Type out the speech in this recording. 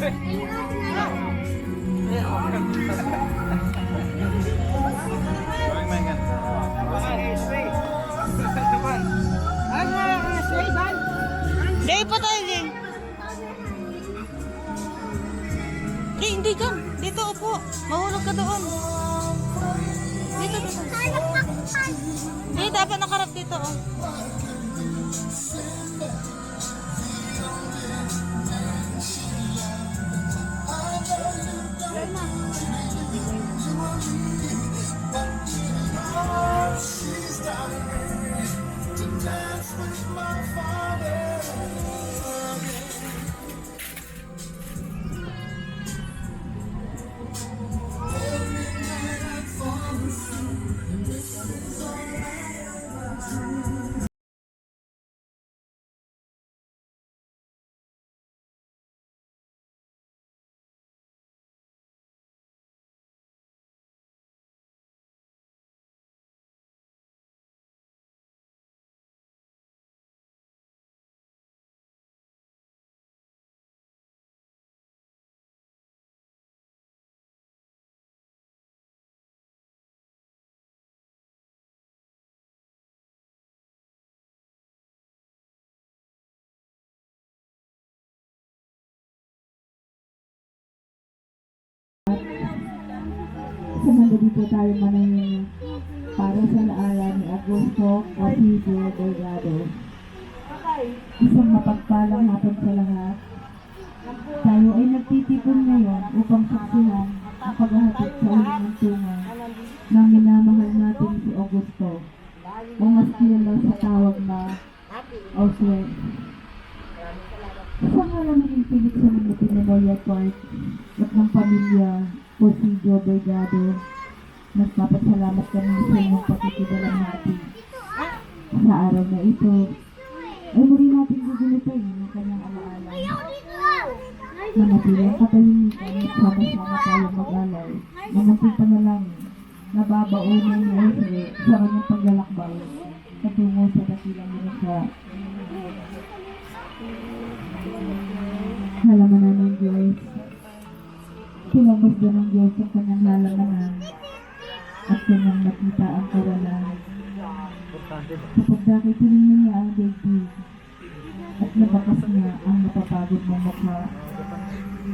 Day pa tayo, Day. Day, hindi ka. Dito, upo. Mahulog ka doon. Dito. Day, dapat nakarap dito, oh. Sumanda dito tayo manahimik para sa alaala ni Augusto Ovidio Delgado. Isang mapagpalang hapon sa lahat. Tayo ay nagtitipon ngayon upang saksihan ang paghahatid sa uling ng tunay ng minamahal natin si Augusto o mas kilala sa tawag na Oswald. Sa ngalan ng pilit sa Manuti Memorial Park at ng pamilya Ovidio Delgado, nagpapasalamat kami sa inyong pakikidalamhati. Sa araw na ito, ay muli natin gugulutin ang kanyang alaala. Manatiling katahimikan at sama-sama tayong mag-alay na munting panalangin na babaunin ni Jose sa kanyang paglalakbay patungo sa dakilang lunsya. Halamanan ng Diyos. Pinagmasdan ng Diyos ang kanyang halamanan at kanyang nakita ang kawalan. Kapag nakitinin niya ang daigdig at nabakas niya ang napapagod mong mukha,